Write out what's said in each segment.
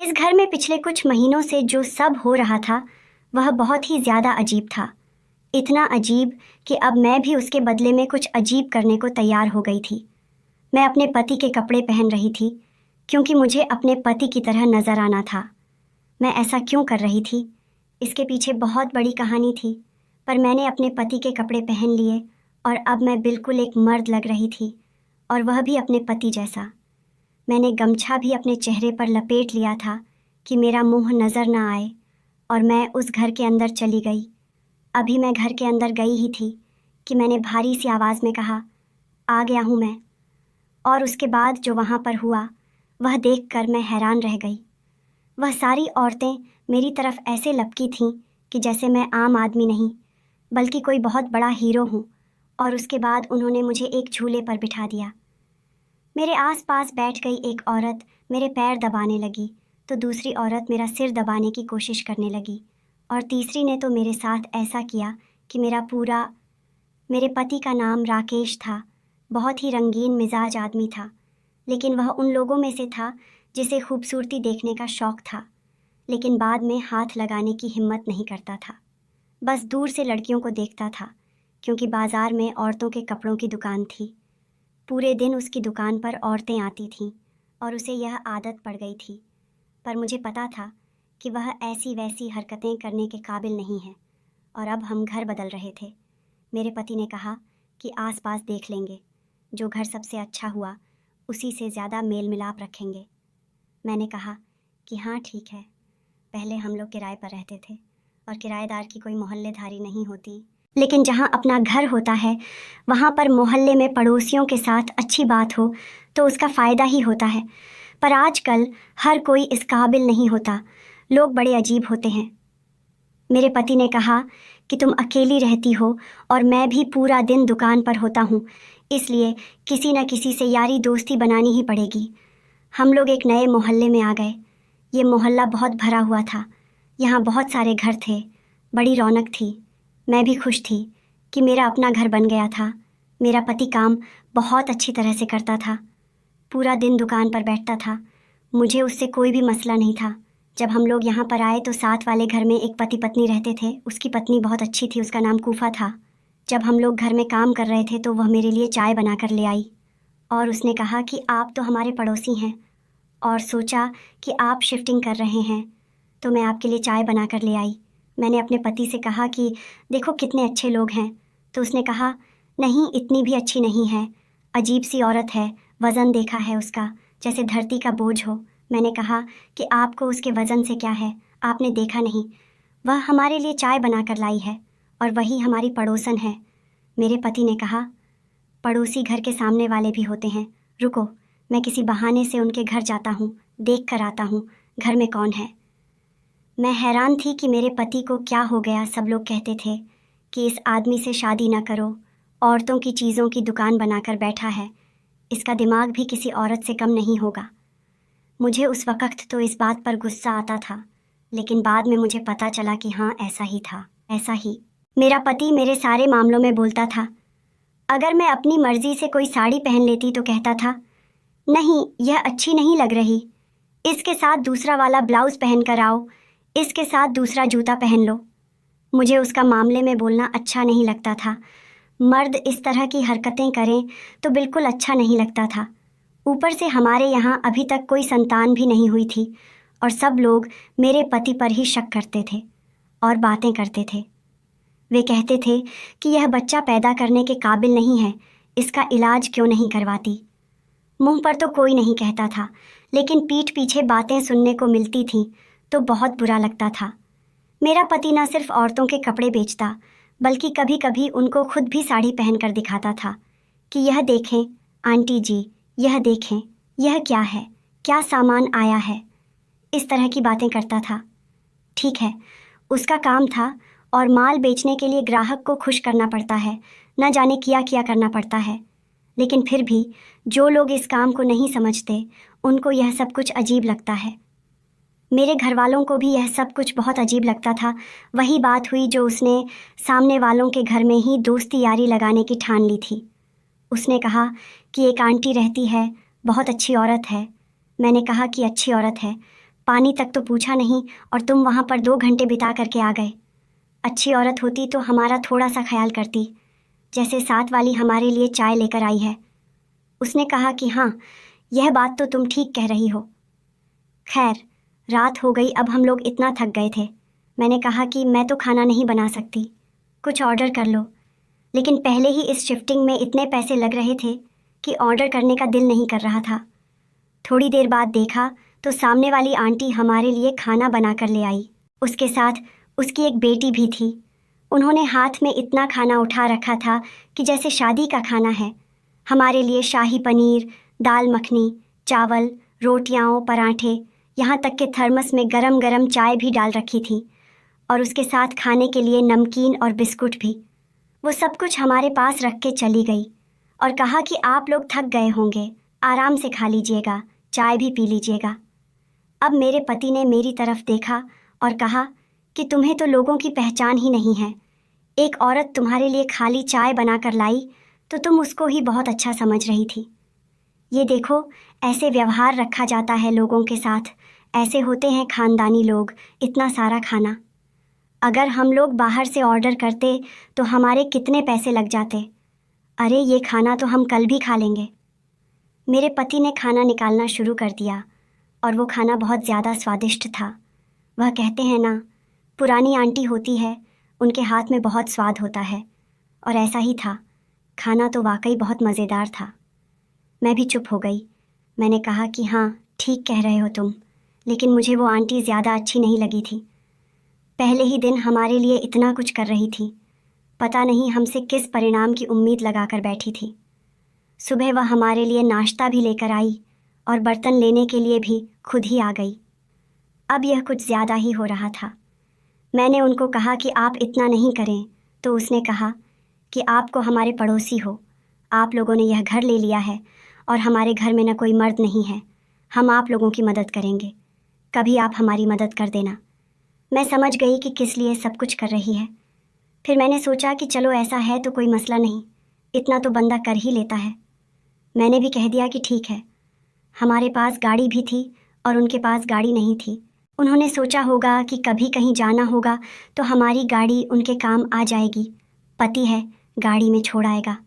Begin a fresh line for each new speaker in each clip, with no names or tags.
इस घर में पिछले कुछ महीनों से जो सब हो रहा था वह बहुत ही ज़्यादा अजीब था। इतना अजीब कि अब मैं भी उसके बदले में कुछ अजीब करने को तैयार हो गई थी। मैं अपने पति के कपड़े पहन रही थी क्योंकि मुझे अपने पति की तरह नज़र आना था। मैं ऐसा क्यों कर रही थी, इसके पीछे बहुत बड़ी कहानी थी, पर मैंने अपने पति के कपड़े पहन लिए और अब मैं बिल्कुल एक मर्द लग रही थी, और वह भी अपने पति जैसा। मैंने गमछा भी अपने चेहरे पर लपेट लिया था कि मेरा मुंह नज़र न आए, और मैं उस घर के अंदर चली गई। अभी मैं घर के अंदर गई ही थी कि मैंने भारी सी आवाज़ में कहा, आ गया हूँ मैं। और उसके बाद जो वहाँ पर हुआ वह देखकर मैं हैरान रह गई। वह सारी औरतें मेरी तरफ ऐसे लपकी थीं कि जैसे मैं आम आदमी नहीं बल्कि कोई बहुत बड़ा हीरो हूँ। और उसके बाद उन्होंने मुझे एक झूले पर बिठा दिया। मेरे आसपास बैठ गई एक औरत मेरे पैर दबाने लगी, तो दूसरी औरत मेरा सिर दबाने की कोशिश करने लगी, और तीसरी ने तो मेरे साथ ऐसा किया कि मेरे पति का नाम राकेश था। बहुत ही रंगीन मिजाज आदमी था, लेकिन वह उन लोगों में से था जिसे खूबसूरती देखने का शौक़ था, लेकिन बाद में हाथ लगाने की हिम्मत नहीं करता था। बस दूर से लड़कियों को देखता था, क्योंकि बाज़ार में औरतों के कपड़ों की दुकान थी। पूरे दिन उसकी दुकान पर औरतें आती थीं और उसे यह आदत पड़ गई थी, पर मुझे पता था कि वह ऐसी वैसी हरकतें करने के काबिल नहीं है। और अब हम घर बदल रहे थे। मेरे पति ने कहा कि आसपास देख लेंगे, जो घर सबसे अच्छा हुआ उसी से ज़्यादा मेल मिलाप रखेंगे। मैंने कहा कि हाँ ठीक है। पहले हम लोग किराए पर रहते थे और किराएदार की कोई मोहल्लेदारी नहीं होती, लेकिन जहाँ अपना घर होता है वहाँ पर मोहल्ले में पड़ोसियों के साथ अच्छी बात हो तो उसका फ़ायदा ही होता है। पर आजकल हर कोई इस काबिल नहीं होता, लोग बड़े अजीब होते हैं। मेरे पति ने कहा कि तुम अकेली रहती हो और मैं भी पूरा दिन दुकान पर होता हूँ, इसलिए किसी न किसी से यारी दोस्ती बनानी ही पड़ेगी। हम लोग एक नए मोहल्ले में आ गए। ये मोहल्ला बहुत भरा हुआ था, यहाँ बहुत सारे घर थे, बड़ी रौनक थी। मैं भी खुश थी कि मेरा अपना घर बन गया था। मेरा पति काम बहुत अच्छी तरह से करता था, पूरा दिन दुकान पर बैठता था। मुझे उससे कोई भी मसला नहीं था। जब हम लोग यहाँ पर आए तो साथ वाले घर में एक पति पत्नी रहते थे। उसकी पत्नी बहुत अच्छी थी, उसका नाम कूफा था। जब हम लोग घर में काम कर रहे थे तो वह मेरे लिए चाय बना कर ले आई, और उसने कहा कि आप तो हमारे पड़ोसी हैं और सोचा कि आप शिफ्टिंग कर रहे हैं तो मैं आपके लिए चाय बना कर ले आई। मैंने अपने पति से कहा कि देखो कितने अच्छे लोग हैं, तो उसने कहा नहीं, इतनी भी अच्छी नहीं है, अजीब सी औरत है, वज़न देखा है उसका जैसे धरती का बोझ हो। मैंने कहा कि आपको उसके वज़न से क्या है, आपने देखा नहीं, वह हमारे लिए चाय बना कर लाई है और वही हमारी पड़ोसन है। मेरे पति ने कहा पड़ोसी घर के सामने वाले भी होते हैं, रुको मैं किसी बहाने से उनके घर जाता हूँ, देख कर आता हूँ घर में कौन है। मैं हैरान थी कि मेरे पति को क्या हो गया। सब लोग कहते थे कि इस आदमी से शादी ना करो, औरतों की चीज़ों की दुकान बनाकर बैठा है, इसका दिमाग भी किसी औरत से कम नहीं होगा। मुझे उस वक़्त तो इस बात पर गुस्सा आता था, लेकिन बाद में मुझे पता चला कि हाँ ऐसा ही था, ऐसा ही। मेरा पति मेरे सारे मामलों में बोलता था। अगर मैं अपनी मर्ज़ी से कोई साड़ी पहन लेती तो कहता था नहीं यह अच्छी नहीं लग रही, इसके साथ दूसरा वाला ब्लाउज़ पहन कर आओ, इसके साथ दूसरा जूता पहन लो। मुझे उसका मामले में बोलना अच्छा नहीं लगता था। मर्द इस तरह की हरकतें करें तो बिल्कुल अच्छा नहीं लगता था। ऊपर से हमारे यहाँ अभी तक कोई संतान भी नहीं हुई थी और सब लोग मेरे पति पर ही शक करते थे और बातें करते थे। वे कहते थे कि यह बच्चा पैदा करने के काबिल नहीं है, इसका इलाज क्यों नहीं करवाती। मुंह पर तो कोई नहीं कहता था, लेकिन पीठ पीछे बातें सुनने को मिलती थीं तो बहुत बुरा लगता था। मेरा पति न सिर्फ औरतों के कपड़े बेचता, बल्कि कभी कभी उनको खुद भी साड़ी पहनकर दिखाता था कि यह देखें आंटी जी, यह देखें, यह क्या है, क्या सामान आया है। इस तरह की बातें करता था। ठीक है, उसका काम था और माल बेचने के लिए ग्राहक को खुश करना पड़ता है, न जाने क्या क्या करना पड़ता है। लेकिन फिर भी जो लोग इस काम को नहीं समझते उनको यह सब कुछ अजीब लगता है। मेरे घर वालों को भी यह सब कुछ बहुत अजीब लगता था। वही बात हुई जो उसने सामने वालों के घर में ही दोस्ती यारी लगाने की ठान ली थी। उसने कहा कि एक आंटी रहती है, बहुत अच्छी औरत है। मैंने कहा कि अच्छी औरत है, पानी तक तो पूछा नहीं और तुम वहाँ पर 2 घंटे बिता करके आ गए। अच्छी औरत होती तो हमारा थोड़ा सा ख्याल करती, जैसे साथ वाली हमारे लिए चाय लेकर आई है। उसने कहा कि हाँ, यह बात तो तुम ठीक कह रही हो। खैर, रात हो गई, अब हम लोग इतना थक गए थे। मैंने कहा कि मैं तो खाना नहीं बना सकती, कुछ ऑर्डर कर लो। लेकिन पहले ही इस शिफ्टिंग में इतने पैसे लग रहे थे कि ऑर्डर करने का दिल नहीं कर रहा था। थोड़ी देर बाद देखा तो सामने वाली आंटी हमारे लिए खाना बना कर ले आई। उसके साथ उसकी एक बेटी भी थी। उन्होंने हाथ में इतना खाना उठा रखा था कि जैसे शादी का खाना है। हमारे लिए शाही पनीर, दाल मखनी, चावल, रोटियाँ, पराठे, यहाँ तक कि थर्मस में गरम गरम चाय भी डाल रखी थी और उसके साथ खाने के लिए नमकीन और बिस्कुट भी। वो सब कुछ हमारे पास रख के चली गई और कहा कि आप लोग थक गए होंगे, आराम से खा लीजिएगा, चाय भी पी लीजिएगा। अब मेरे पति ने मेरी तरफ देखा और कहा कि तुम्हें तो लोगों की पहचान ही नहीं है। एक औरत तुम्हारे लिए खाली चाय बनाकर लाई तो तुम उसको ही बहुत अच्छा समझ रही थी। ये देखो, ऐसे व्यवहार रखा जाता है लोगों के साथ, ऐसे होते हैं खानदानी लोग। इतना सारा खाना अगर हम लोग बाहर से ऑर्डर करते तो हमारे कितने पैसे लग जाते। अरे ये खाना तो हम कल भी खा लेंगे। मेरे पति ने खाना निकालना शुरू कर दिया और वो खाना बहुत ज़्यादा स्वादिष्ट था। वह कहते हैं ना, पुरानी आंटी होती है, उनके हाथ में बहुत स्वाद होता है। और ऐसा ही था, खाना तो वाकई बहुत मज़ेदार था। मैं भी चुप हो गई। मैंने कहा कि हाँ, ठीक कह रहे हो तुम, लेकिन मुझे वो आंटी ज़्यादा अच्छी नहीं लगी थी। पहले ही दिन हमारे लिए इतना कुछ कर रही थी, पता नहीं हमसे किस परिणाम की उम्मीद लगाकर बैठी थी। सुबह वह हमारे लिए नाश्ता भी लेकर आई और बर्तन लेने के लिए भी खुद ही आ गई। अब यह कुछ ज़्यादा ही हो रहा था। मैंने उनको कहा कि आप इतना नहीं करें, तो उसने कहा कि आपको हमारे पड़ोसी हो, आप लोगों ने यह घर ले लिया है और हमारे घर में न कोई मर्द नहीं है, हम आप लोगों की मदद करेंगे, कभी आप हमारी मदद कर देना। मैं समझ गई कि किस लिए सब कुछ कर रही है। फिर मैंने सोचा कि चलो ऐसा है तो कोई मसला नहीं, इतना तो बंदा कर ही लेता है। मैंने भी कह दिया कि ठीक है। हमारे पास गाड़ी भी थी और उनके पास गाड़ी नहीं थी। उन्होंने सोचा होगा कि कभी कहीं जाना होगा तो हमारी गाड़ी उनके काम आ जाएगी, पति है, गाड़ी में छोड़ आएगा।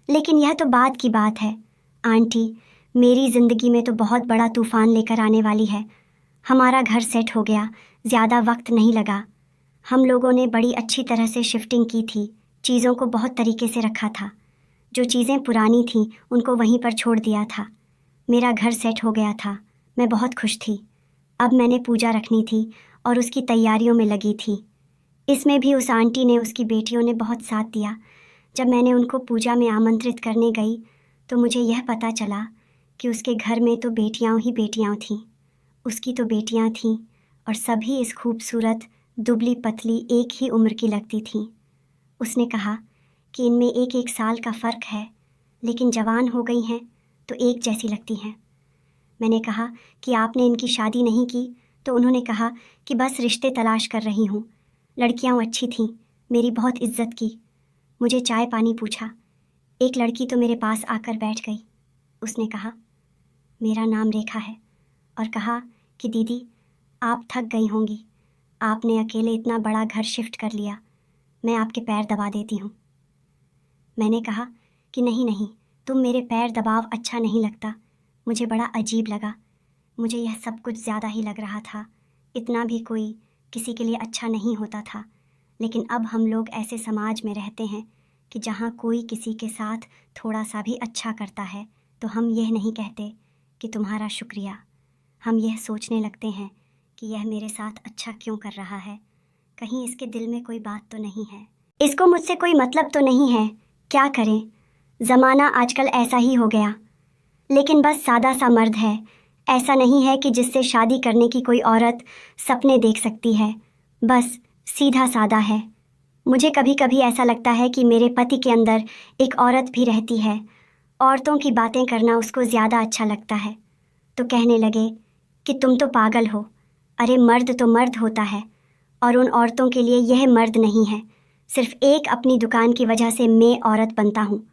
लेकिन यह तो बाद की बात है। आंटी मेरी ज़िंदगी में तो बहुत बड़ा तूफ़ान लेकर आने वाली है। हमारा घर सेट हो गया, ज़्यादा वक्त नहीं लगा। हम लोगों ने बड़ी अच्छी तरह से शिफ्टिंग की थी, चीज़ों को बहुत तरीके से रखा था। जो चीज़ें पुरानी थीं उनको वहीं पर छोड़ दिया था। मेरा घर सेट हो गया था, मैं बहुत खुश थी। अब मैंने पूजा रखनी थी और उसकी तैयारियों में लगी थी। इसमें भी उस आंटी ने, उसकी बेटियों ने बहुत साथ दिया। जब मैंने उनको पूजा में आमंत्रित करने गई तो मुझे यह पता चला कि उसके घर में तो बेटियां ही बेटियां थीं। उसकी तो बेटियां थीं और सभी इस खूबसूरत, दुबली पतली, एक ही उम्र की लगती थीं। उसने कहा कि इनमें एक एक साल का फ़र्क है, लेकिन जवान हो गई हैं तो एक जैसी लगती हैं। मैंने कहा कि आपने इनकी शादी नहीं की, तो उन्होंने कहा कि बस रिश्ते तलाश कर रही हूँ। लड़कियाँ अच्छी थीं, मेरी बहुत इज्जत की, मुझे चाय पानी पूछा। एक लड़की तो मेरे पास आकर बैठ गई। उसने कहा मेरा नाम रेखा है और कहा कि दीदी आप थक गई होंगी, आपने अकेले इतना बड़ा घर शिफ्ट कर लिया, मैं आपके पैर दबा देती हूँ। मैंने कहा कि नहीं नहीं, तुम मेरे पैर दबाव अच्छा नहीं लगता। मुझे बड़ा अजीब लगा, मुझे यह सब कुछ ज़्यादा ही लग रहा था। इतना भी कोई किसी के लिए अच्छा नहीं होता था। लेकिन अब हम लोग ऐसे समाज में रहते हैं कि जहाँ कोई किसी के साथ थोड़ा सा भी अच्छा करता है तो हम यह नहीं कहते कि तुम्हारा शुक्रिया। हम यह सोचने लगते हैं कि यह मेरे साथ अच्छा क्यों कर रहा है, कहीं इसके दिल में कोई बात तो नहीं है, इसको मुझसे कोई मतलब तो नहीं है। क्या करें, ज़माना आजकल ऐसा ही हो गया। लेकिन बस सादा सा मर्द है, ऐसा नहीं है कि जिससे शादी करने की कोई औरत सपने देख सकती है, बस सीधा सादा है। मुझे कभी कभी ऐसा लगता है कि मेरे पति के अंदर एक औरत भी रहती है। औरतों की बातें करना उसको ज़्यादा अच्छा लगता है। तो कहने लगे कि तुम तो पागल हो, अरे मर्द तो मर्द होता है और उन औरतों के लिए यह मर्द नहीं है। सिर्फ एक अपनी दुकान की वजह से मैं औरत बनता हूँ,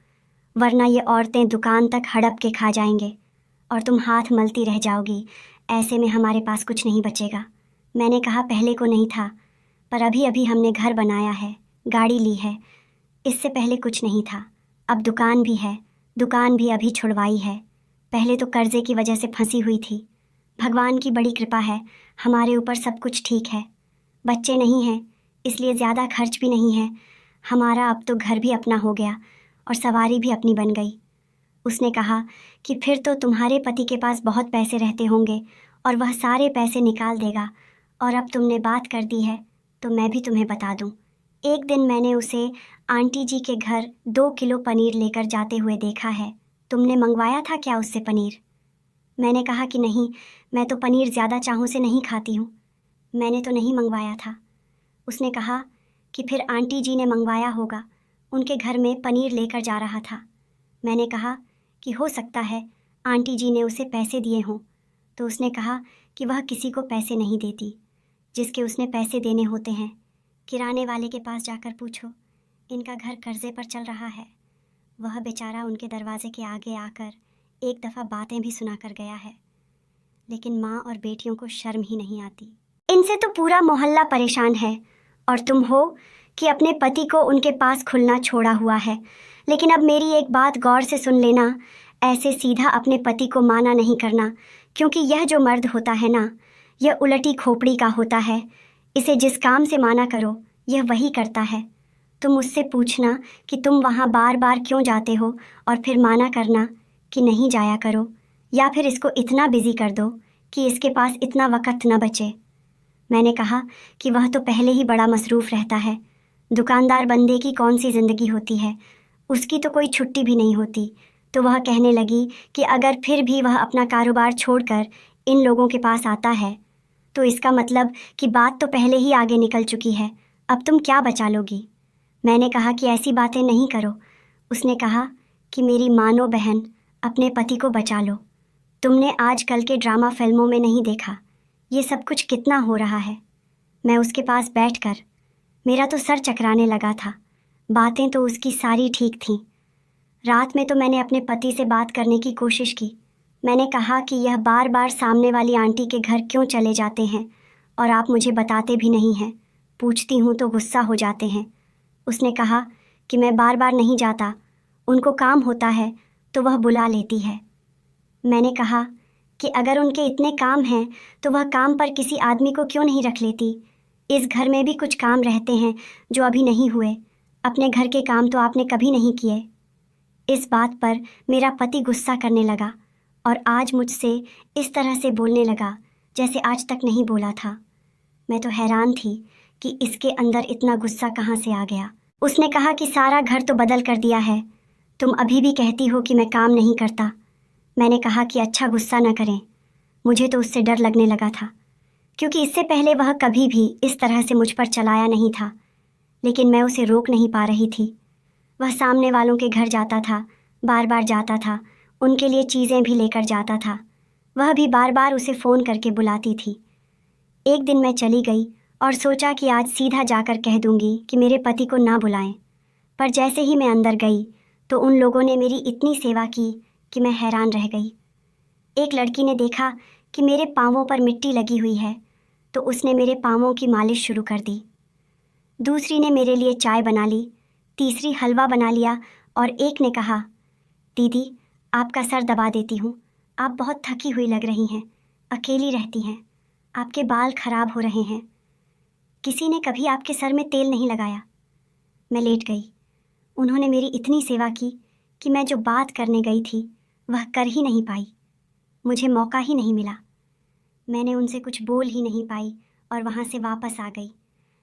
वरना ये औरतें दुकान तक हड़प के खा जाएंगे और तुम हाथ मलती रह जाओगी, ऐसे में हमारे पास कुछ नहीं बचेगा। मैंने कहा पहले को नहीं था, पर अभी अभी हमने घर बनाया है, गाड़ी ली है, इससे पहले कुछ नहीं था। अब दुकान भी है, दुकान भी अभी छुड़वाई है, पहले तो कर्जे की वजह से फंसी हुई थी। भगवान की बड़ी कृपा है, हमारे ऊपर सब कुछ ठीक है। बच्चे नहीं हैं, इसलिए ज़्यादा खर्च भी नहीं है। हमारा अब तो घर भी अपना हो गया और सवारी भी अपनी बन गई। उसने कहा कि फिर तो तुम्हारे पति के पास बहुत पैसे रहते होंगे और वह सारे पैसे निकाल देगा, और अब तुमने बात कर दी है तो मैं भी तुम्हें बता दूं। एक दिन मैंने उसे आंटी जी के घर 2 किलो पनीर लेकर जाते हुए देखा है। तुमने मंगवाया था क्या उससे पनीर? मैंने कहा कि नहीं, मैं तो पनीर ज़्यादा चाहों से नहीं खाती हूँ, मैंने तो नहीं मंगवाया था। उसने कहा कि फिर आंटी जी ने मंगवाया होगा, उनके घर में पनीर लेकर जा रहा था। मैंने कहा कि हो सकता है आंटी जी ने उसे पैसे दिए हों। तो उसने कहा कि वह किसी को पैसे नहीं देती, जिसके उसने पैसे देने होते हैं किराने वाले के पास जाकर पूछो, इनका घर कर्जे पर चल रहा है। वह बेचारा उनके दरवाजे के आगे आकर एक दफ़ा बातें भी सुना कर गया है, लेकिन माँ और बेटियों को शर्म ही नहीं आती। इनसे तो पूरा मोहल्ला परेशान है, और तुम हो कि अपने पति को उनके पास खुलना छोड़ा हुआ है। लेकिन अब मेरी एक बात गौर से सुन लेना, ऐसे सीधा अपने पति को माना नहीं करना, क्योंकि यह जो मर्द होता है ना, यह उलटी खोपड़ी का होता है। इसे जिस काम से माना करो यह वही करता है। तुम उससे पूछना कि तुम वहाँ बार बार क्यों जाते हो, और फिर माना करना कि नहीं जाया करो, या फिर इसको इतना बिजी कर दो कि इसके पास इतना वक़्त न बचे। मैंने कहा कि वह तो पहले ही बड़ा मसरूफ़ रहता है, दुकानदार बंदे की कौन सी ज़िंदगी होती है, उसकी तो कोई छुट्टी भी नहीं होती। तो वह कहने लगी कि अगर फिर भी वह अपना कारोबार छोड़कर इन लोगों के पास आता है तो इसका मतलब कि बात तो पहले ही आगे निकल चुकी है, अब तुम क्या बचा लोगी। मैंने कहा कि ऐसी बातें नहीं करो। उसने कहा कि मेरी मानो बहन, अपने पति को बचा लो। तुमने आजकल के ड्रामा फिल्मों में नहीं देखा ये सब कुछ कितना हो रहा है। मैं उसके पास बैठकर मेरा तो सर चकराने लगा था। बातें तो उसकी सारी ठीक थीं। रात में तो मैंने अपने पति से बात करने की कोशिश की। मैंने कहा कि यह बार बार सामने वाली आंटी के घर क्यों चले जाते हैं और आप मुझे बताते भी नहीं हैं, पूछती हूँ तो गुस्सा हो जाते हैं। उसने कहा कि मैं बार बार नहीं जाता, उनको काम होता है तो वह बुला लेती है। मैंने कहा कि अगर उनके इतने काम हैं तो वह काम पर किसी आदमी को क्यों नहीं रख लेती। इस घर में भी कुछ काम रहते हैं जो अभी नहीं हुए। अपने घर के काम तो आपने कभी नहीं किए। इस बात पर मेरा पति गुस्सा करने लगा और आज मुझसे इस तरह से बोलने लगा जैसे आज तक नहीं बोला था। मैं तो हैरान थी कि इसके अंदर इतना गुस्सा कहाँ से आ गया। उसने कहा कि सारा घर तो बदल कर दिया है, तुम अभी भी कहती हो कि मैं काम नहीं करता। मैंने कहा कि अच्छा गुस्सा न करें, मुझे तो उससे डर लगने लगा था, क्योंकि इससे पहले वह कभी भी इस तरह से मुझ पर चलाया नहीं था, लेकिन मैं उसे रोक नहीं पा रही थी। वह सामने वालों के घर जाता था, बार बार जाता था, उनके लिए चीज़ें भी लेकर जाता था। वह भी बार बार उसे फ़ोन करके बुलाती थी। एक दिन मैं चली गई और सोचा कि आज सीधा जाकर कह दूंगी कि मेरे पति को ना बुलाएं, पर जैसे ही मैं अंदर गई तो उन लोगों ने मेरी इतनी सेवा की कि मैं हैरान रह गई। एक लड़की ने देखा कि मेरे पाँवों पर मिट्टी लगी हुई है तो उसने मेरे पाँवों की मालिश शुरू कर दी। दूसरी ने मेरे लिए चाय बना ली, तीसरी हलवा बना लिया, और एक ने कहा, दीदी आपका सर दबा देती हूँ, आप बहुत थकी हुई लग रही हैं, अकेली रहती हैं, आपके बाल खराब हो रहे हैं, किसी ने कभी आपके सर में तेल नहीं लगाया। मैं लेट गई। उन्होंने मेरी इतनी सेवा की कि मैं जो बात करने गई थी वह कर ही नहीं पाई, मुझे मौका ही नहीं मिला। मैंने उनसे कुछ बोल ही नहीं पाई और वहाँ से वापस आ गई।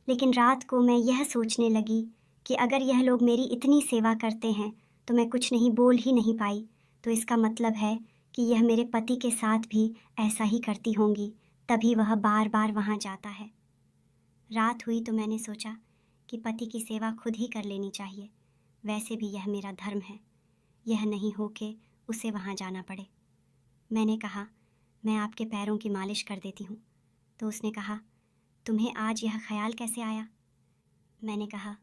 लेकिन रात को मैं यह सोचने लगी कि अगर यह लोग मेरी इतनी सेवा करते हैं तो मैं कुछ नहीं बोल ही नहीं पाई, तो इसका मतलब है कि यह मेरे पति के साथ भी ऐसा ही करती होंगी, तभी वह बार बार वहाँ जाता है। रात हुई तो मैंने सोचा कि पति की सेवा खुद ही कर लेनी चाहिए, वैसे भी यह मेरा धर्म है, यह नहीं हो के उसे वहाँ जाना पड़े। मैंने कहा, मैं आपके पैरों की मालिश कर देती हूँ। तो उसने कहा, तुम्हें आज यह ख्याल कैसे आया? मैंने कहा,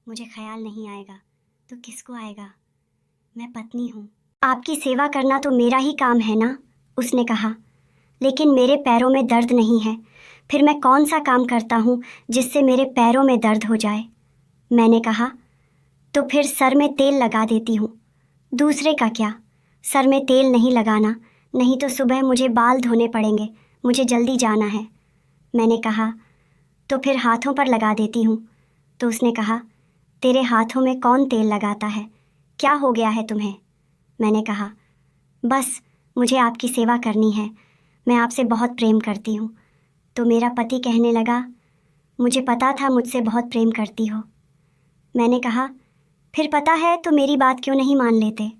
मुझे ख्याल नहीं आएगा तो किसको आएगा, मैं पत्नी हूँ, आपकी सेवा करना तो मेरा ही काम है ना। उसने कहा, लेकिन मेरे पैरों में दर्द नहीं है। फिर मैं कौन सा काम करता हूँ जिससे मेरे पैरों में दर्द हो जाए? मैंने कहा, तो फिर सर में तेल लगा देती हूँ। दूसरे का क्या, सर में तेल नहीं लगाना, नहीं तो सुबह मुझे बाल धोने पड़ेंगे, मुझे जल्दी जाना है। मैंने कहा, तो फिर हाथों पर लगा देती हूँ। तो उसने कहा, तेरे हाथों में कौन तेल लगाता है, क्या हो गया है तुम्हें? मैंने कहा, बस मुझे आपकी सेवा करनी है, मैं आपसे बहुत प्रेम करती हूँ। तो मेरा पति कहने लगा, मुझे पता था मुझसे बहुत प्रेम करती हो। मैंने कहा, फिर पता है तो मेरी बात क्यों नहीं मान लेते?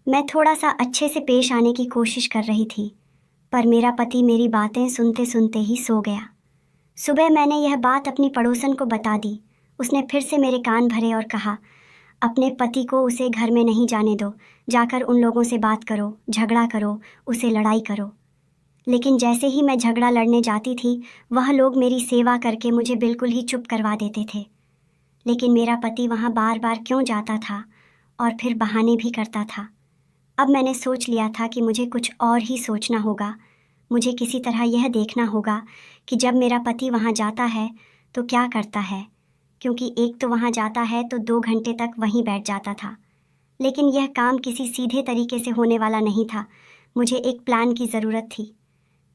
मैं थोड़ा सा अच्छे से पेश आने की कोशिश कर रही थी, पर मेरा पति मेरी बातें सुनते सुनते ही सो गया। सुबह मैंने यह बात अपनी पड़ोसन को बता दी। उसने फिर से मेरे कान भरे और कहा, अपने पति को उसे घर में नहीं जाने दो, जाकर उन लोगों से बात करो, झगड़ा करो, उसे लड़ाई करो। लेकिन जैसे ही मैं झगड़ा लड़ने जाती थी, वह लोग मेरी सेवा करके मुझे बिल्कुल ही चुप करवा देते थे। लेकिन मेरा पति वहाँ बार बार क्यों जाता था और फिर बहाने भी करता था। अब मैंने सोच लिया था कि मुझे कुछ और ही सोचना होगा। मुझे किसी तरह यह देखना होगा कि जब मेरा पति वहाँ जाता है तो क्या करता है, क्योंकि एक तो वहाँ जाता है तो 2 घंटे तक वहीं बैठ जाता था। लेकिन यह काम किसी सीधे तरीके से होने वाला नहीं था। मुझे एक प्लान की ज़रूरत थी।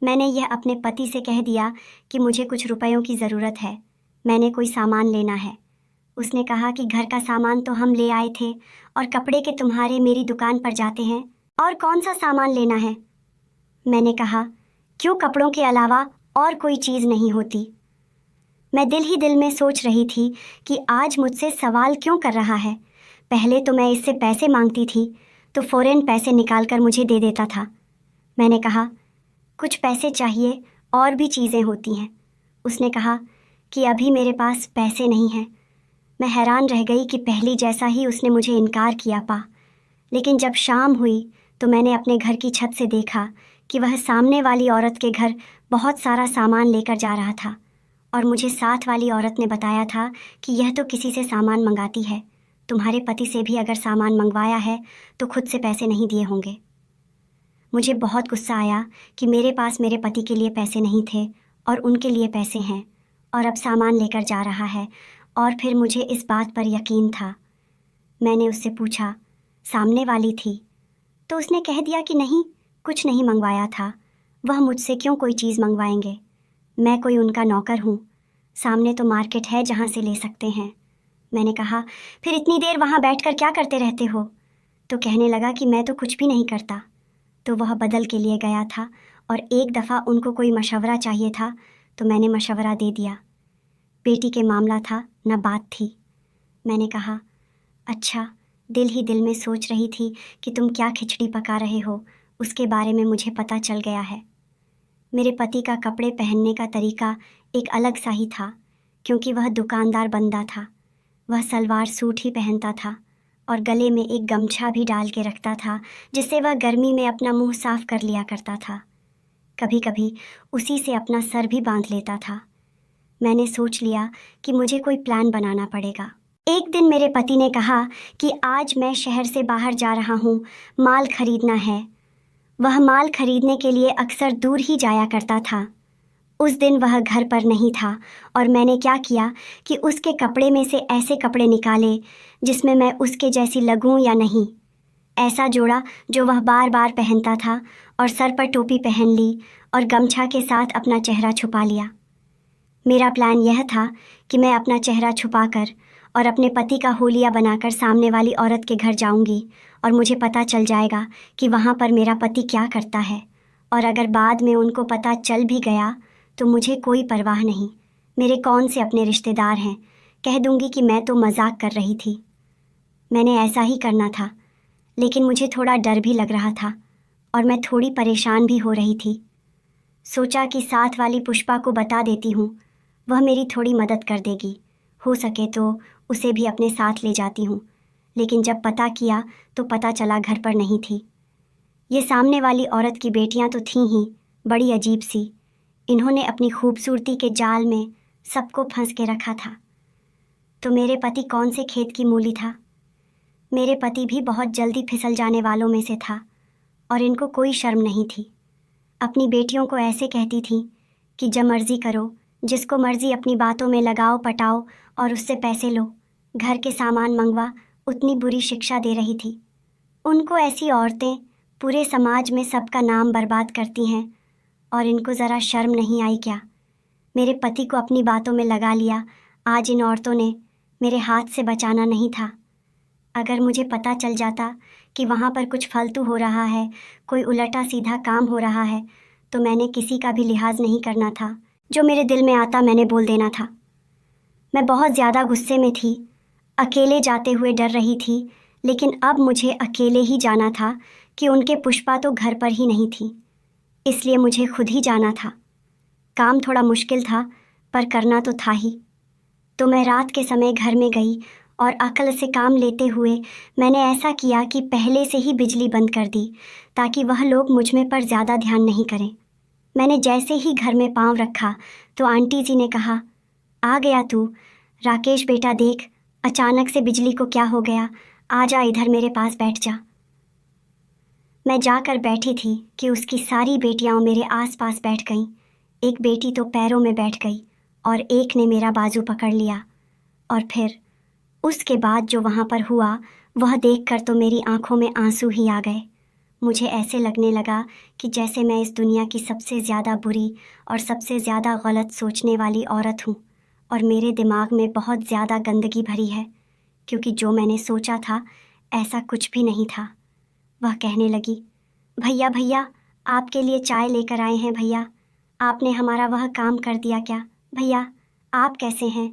मैंने यह अपने पति से कह दिया कि मुझे कुछ रुपयों की ज़रूरत है, मैंने कोई सामान लेना है। उसने कहा कि घर का सामान तो हम ले आए थे और कपड़े के तुम्हारे मेरी दुकान पर जाते हैं, और कौन सा सामान लेना है? मैंने कहा, क्यों कपड़ों के अलावा और कोई चीज़ नहीं होती? मैं दिल ही दिल में सोच रही थी कि आज मुझसे सवाल क्यों कर रहा है। पहले तो मैं इससे पैसे मांगती थी तो फ़ौरन पैसे निकाल कर मुझे दे देता था। मैंने कहा, कुछ पैसे चाहिए, और भी चीज़ें होती हैं। उसने कहा कि अभी मेरे पास पैसे नहीं हैं। मैं हैरान रह गई कि पहली जैसा ही उसने मुझे इनकार किया पा। लेकिन जब शाम हुई तो मैंने अपने घर की छत से देखा कि वह सामने वाली औरत के घर बहुत सारा सामान लेकर जा रहा था, और मुझे साथ वाली औरत ने बताया था कि यह तो किसी से सामान मंगाती है, तुम्हारे पति से भी अगर सामान मंगवाया है तो खुद से पैसे नहीं दिए होंगे। मुझे बहुत गुस्सा आया कि मेरे पास मेरे पति के लिए पैसे नहीं थे और उनके लिए पैसे हैं, और अब सामान लेकर जा रहा है। और फिर मुझे इस बात पर यकीन था। मैंने उससे पूछा, सामने वाली थी? तो उसने कह दिया कि नहीं, कुछ नहीं मंगवाया था, वह मुझसे क्यों कोई चीज़ मंगवाएंगे, मैं कोई उनका नौकर हूँ, सामने तो मार्केट है जहाँ से ले सकते हैं। मैंने कहा, फिर इतनी देर वहाँ बैठकर क्या करते रहते हो? तो कहने लगा कि मैं तो कुछ भी नहीं करता। तो वह बदल के लिए गया था, और एक दफ़ा उनको कोई मशवरा चाहिए था तो मैंने मशवरा दे दिया। बेटी के मामला था, न बात थी। मैंने कहा, अच्छा, दिल ही दिल में सोच रही थी कि तुम क्या खिचड़ी पका रहे हो, उसके बारे में मुझे पता चल गया है। मेरे पति का कपड़े पहनने का तरीका एक अलग सा ही था, क्योंकि वह दुकानदार बंदा था। वह सलवार सूट ही पहनता था और गले में एक गमछा भी डाल के रखता था, जिससे वह गर्मी में अपना मुंह साफ कर लिया करता था। कभी कभी उसी से अपना सर भी बांध लेता था। मैंने सोच लिया कि मुझे कोई प्लान बनाना पड़ेगा। एक दिन मेरे पति ने कहा कि आज मैं शहर से बाहर जा रहा हूँ, माल खरीदना है। वह माल खरीदने के लिए अक्सर दूर ही जाया करता था। उस दिन वह घर पर नहीं था, और मैंने क्या किया कि उसके कपड़े में से ऐसे कपड़े निकाले जिसमें मैं उसके जैसी लगूं या नहीं। ऐसा जोड़ा जो वह बार बार पहनता था, और सर पर टोपी पहन ली और गमछा के साथ अपना चेहरा छुपा लिया। मेरा प्लान यह था कि मैं अपना चेहरा छुपाकर और अपने पति का होलिया बनाकर सामने वाली औरत के घर जाऊंगी, और मुझे पता चल जाएगा कि वहाँ पर मेरा पति क्या करता है। और अगर बाद में उनको पता चल भी गया तो मुझे कोई परवाह नहीं, मेरे कौन से अपने रिश्तेदार हैं, कह दूंगी कि मैं तो मजाक कर रही थी। मैंने ऐसा ही करना था, लेकिन मुझे थोड़ा डर भी लग रहा था और मैं थोड़ी परेशान भी हो रही थी। सोचा कि साथ वाली पुष्पा को बता देती हूँ, वह मेरी थोड़ी मदद कर देगी, हो सके तो उसे भी अपने साथ ले जाती हूँ। लेकिन जब पता किया तो पता चला घर पर नहीं थी। ये सामने वाली औरत की बेटियाँ तो थीं ही बड़ी अजीब सी। इन्होंने अपनी खूबसूरती के जाल में सबको फंस के रखा था। तो मेरे पति कौन से खेत की मूली था? मेरे पति भी बहुत जल्दी फिसल जाने वालों में से था, और इनको कोई शर्म नहीं थी। अपनी बेटियों को ऐसे कहती थी कि जब मर्जी करो, जिसको मर्जी अपनी बातों में लगाओ पटाओ और उससे पैसे लो, घर के सामान मंगवा, उतनी बुरी शिक्षा दे रही थी। उनको ऐसी औरतें पूरे समाज में सबका नाम बर्बाद करती हैं और इनको ज़रा शर्म नहीं आई क्या? मेरे पति को अपनी बातों में लगा लिया। आज इन औरतों ने मेरे हाथ से बचाना नहीं था। अगर मुझे पता चल जाता कि वहाँ पर कुछ फालतू हो रहा है, कोई उलटा सीधा काम हो रहा है, तो मैंने किसी का भी लिहाज नहीं करना था। जो मेरे दिल में आता मैंने बोल देना था। मैं बहुत ज़्यादा गुस्से में थी, अकेले जाते हुए डर रही थी, लेकिन अब मुझे अकेले ही जाना था कि उनके पुष्पा तो घर पर ही नहीं थी, इसलिए मुझे खुद ही जाना था। काम थोड़ा मुश्किल था पर करना तो था ही। तो मैं रात के समय घर में गई और अकल से काम लेते हुए मैंने ऐसा किया कि पहले से ही बिजली बंद कर दी ताकि वह लोग मुझ में पर ज़्यादा ध्यान नहीं करें। मैंने जैसे ही घर में पाँव रखा तो आंटी जी ने कहा, आ गया तू? राकेश बेटा देख, अचानक से बिजली को क्या हो गया, आ जा इधर मेरे पास बैठ जा। मैं जाकर बैठी थी कि उसकी सारी बेटियां मेरे आसपास बैठ गईं। एक बेटी तो पैरों में बैठ गई और एक ने मेरा बाजू पकड़ लिया। और फिर उसके बाद जो वहाँ पर हुआ वह देखकर तो मेरी आंखों में आंसू ही आ गए। मुझे ऐसे लगने लगा कि जैसे मैं इस दुनिया की सबसे ज़्यादा बुरी और सबसे ज़्यादा गलत सोचने वाली औरत हूँ और मेरे दिमाग में बहुत ज़्यादा गंदगी भरी है, क्योंकि जो मैंने सोचा था ऐसा कुछ भी नहीं था। वह कहने लगी, भैया भैया आपके लिए चाय लेकर आए हैं भैया, आपने हमारा वह काम कर दिया क्या? भैया आप कैसे हैं?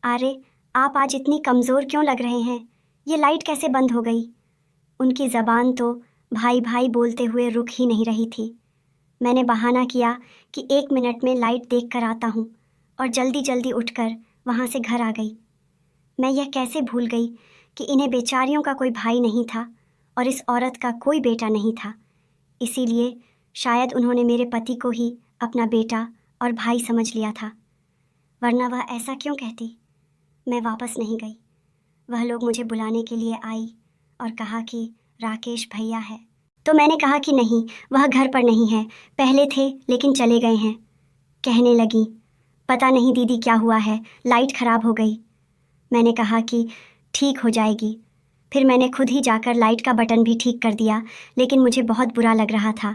अरे आप आज इतनी कमज़ोर क्यों लग रहे हैं? ये लाइट कैसे बंद हो गई? उनकी ज़बान तो भाई भाई बोलते हुए रुक ही नहीं रही थी। मैंने बहाना किया कि 1 मिनट में लाइट देख कर आता हूँ और जल्दी जल्दी उठकर वहाँ से घर आ गई। मैं यह कैसे भूल गई कि इन्हें बेचारियों का कोई भाई नहीं था और इस औरत का कोई बेटा नहीं था। इसीलिए शायद उन्होंने मेरे पति को ही अपना बेटा और भाई समझ लिया था, वरना वह ऐसा क्यों कहती? मैं वापस नहीं गई। वह लोग मुझे बुलाने के लिए आई और कहा कि राकेश भैया है। तो मैंने कहा कि नहीं, वह घर पर नहीं है, पहले थे लेकिन चले गए हैं। कहने लगी, पता नहीं दीदी क्या हुआ है, लाइट ख़राब हो गई। मैंने कहा कि ठीक हो जाएगी। फिर मैंने खुद ही जाकर लाइट का बटन भी ठीक कर दिया, लेकिन मुझे बहुत बुरा लग रहा था।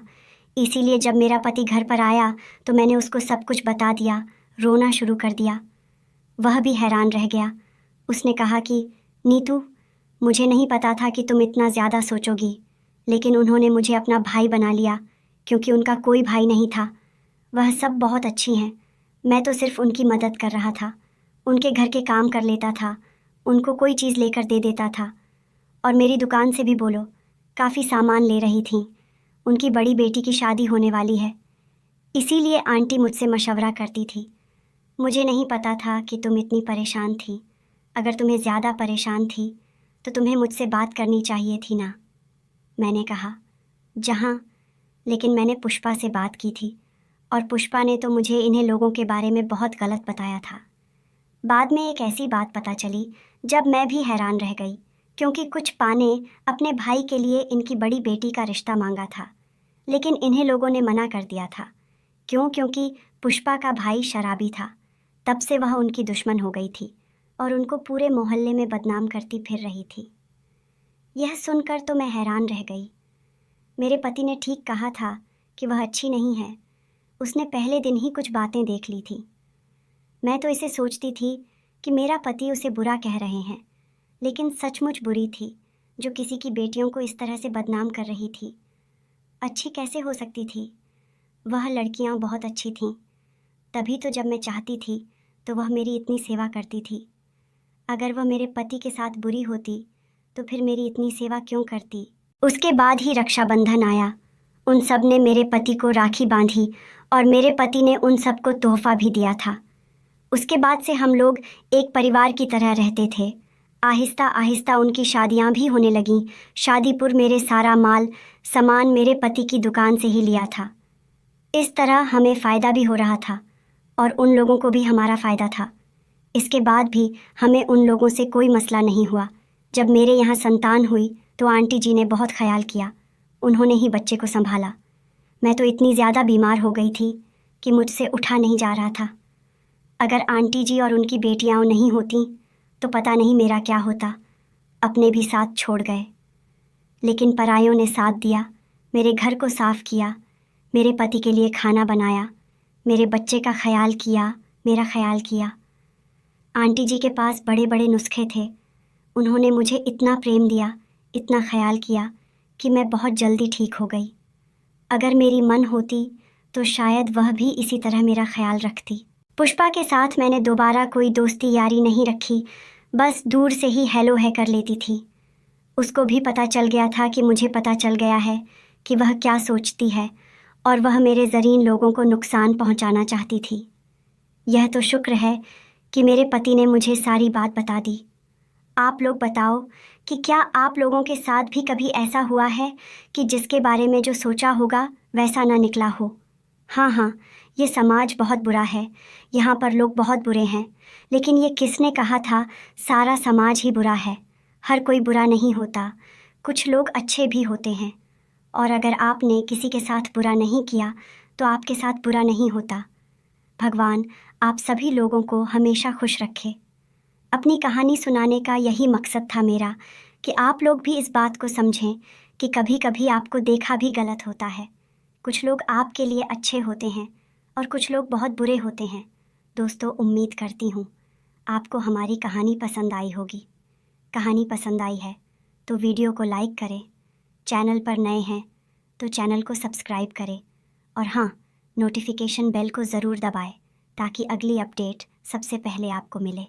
इसीलिए जब मेरा पति घर पर आया तो मैंने उसको सब कुछ बता दिया, रोना शुरू कर दिया। वह भी हैरान रह गया। उसने कहा कि नीतू, मुझे नहीं पता था कि तुम इतना ज़्यादा सोचोगी, लेकिन उन्होंने मुझे अपना भाई बना लिया क्योंकि उनका कोई भाई नहीं था। वह सब बहुत अच्छी हैं, मैं तो सिर्फ उनकी मदद कर रहा था, उनके घर के काम कर लेता था, उनको कोई चीज़ लेकर दे देता था। और मेरी दुकान से भी बोलो, काफ़ी सामान ले रही थी। उनकी बड़ी बेटी की शादी होने वाली है, इसीलिए आंटी मुझसे मशवरा करती थी। मुझे नहीं पता था कि तुम इतनी परेशान थी। अगर तुम्हें ज़्यादा परेशान थी तो तुम्हें मुझसे बात करनी चाहिए थी ना। मैंने कहा, जहाँ, लेकिन मैंने पुष्पा से बात की थी और पुष्पा ने तो मुझे इन्हें लोगों के बारे में बहुत गलत बताया था। बाद में एक ऐसी बात पता चली जब मैं भी हैरान रह गई, क्योंकि कुछ पाने अपने भाई के लिए इनकी बड़ी बेटी का रिश्ता मांगा था, लेकिन इन्हें लोगों ने मना कर दिया था। क्यों? क्योंकि पुष्पा का भाई शराबी था। तब से वह उनकी दुश्मन हो गई थी और उनको पूरे मोहल्ले में बदनाम करती फिर रही थी। यह सुनकर तो मैं हैरान रह गई। मेरे पति ने ठीक कहा था कि वह अच्छी नहीं है। उसने पहले दिन ही कुछ बातें देख ली थी। मैं तो इसे सोचती थी कि मेरा पति उसे बुरा कह रहे हैं, लेकिन सचमुच बुरी थी जो किसी की बेटियों को इस तरह से बदनाम कर रही थी। अच्छी कैसे हो सकती थी? वह लड़कियां बहुत अच्छी थीं, तभी तो जब मैं चाहती थी तो वह मेरी इतनी सेवा करती थी। अगर वह मेरे पति के साथ बुरी होती तो फिर मेरी इतनी सेवा क्यों करती? उसके बाद ही रक्षाबंधन आया। उन सब ने मेरे पति को राखी बांधी और मेरे पति ने उन सबको तोहफा भी दिया था। उसके बाद से हम लोग एक परिवार की तरह रहते थे। आहिस्ता आहिस्ता उनकी शादियां भी होने लगीं। शादीपुर मेरे सारा माल सामान मेरे पति की दुकान से ही लिया था। इस तरह हमें फ़ायदा भी हो रहा था और उन लोगों को भी हमारा फ़ायदा था। इसके बाद भी हमें उन लोगों से कोई मसला नहीं हुआ। जब मेरे यहाँ संतान हुई तो आंटी जी ने बहुत ख्याल किया, उन्होंने ही बच्चे को संभाला। मैं तो इतनी ज़्यादा बीमार हो गई थी कि मुझसे उठा नहीं जा रहा था। अगर आंटी जी और उनकी बेटियाँ नहीं होती तो पता नहीं मेरा क्या होता। अपने भी साथ छोड़ गए, लेकिन परायों ने साथ दिया। मेरे घर को साफ़ किया, मेरे पति के लिए खाना बनाया, मेरे बच्चे का ख्याल किया, मेरा ख्याल किया। आंटी जी के पास बड़े बड़े नुस्खे थे। उन्होंने मुझे इतना प्रेम दिया, इतना ख्याल किया कि मैं बहुत जल्दी ठीक हो गई। अगर मेरी मन होती तो शायद वह भी इसी तरह मेरा ख्याल रखती। पुष्पा के साथ मैंने दोबारा कोई दोस्ती यारी नहीं रखी, बस दूर से ही हेलो है कर लेती थी। उसको भी पता चल गया था कि मुझे पता चल गया है कि वह क्या सोचती है और वह मेरे ज़रीन लोगों को नुकसान पहुंचाना चाहती थी। यह तो शुक्र है कि मेरे पति ने मुझे सारी बात बता दी। आप लोग बताओ कि क्या आप लोगों के साथ भी कभी ऐसा हुआ है कि जिसके बारे में जो सोचा होगा वैसा ना निकला हो? हाँ, ये समाज बहुत बुरा है, यहाँ पर लोग बहुत बुरे हैं, लेकिन ये किसने कहा था सारा समाज ही बुरा है? हर कोई बुरा नहीं होता, कुछ लोग अच्छे भी होते हैं। और अगर आपने किसी के साथ बुरा नहीं किया तो आपके साथ बुरा नहीं होता। भगवान आप सभी लोगों को हमेशा खुश रखे। अपनी कहानी सुनाने का यही मकसद था मेरा कि आप लोग भी इस बात को समझें कि कभी कभी आपको देखा भी गलत होता है। कुछ लोग आपके लिए अच्छे होते हैं और कुछ लोग बहुत बुरे होते हैं। दोस्तों, उम्मीद करती हूँ आपको हमारी कहानी पसंद आई होगी। कहानी पसंद आई है तो वीडियो को लाइक करें, चैनल पर नए हैं तो चैनल को सब्सक्राइब करें और हाँ, नोटिफिकेशन बेल को ज़रूर दबाएं ताकि अगली अपडेट सबसे पहले आपको मिले।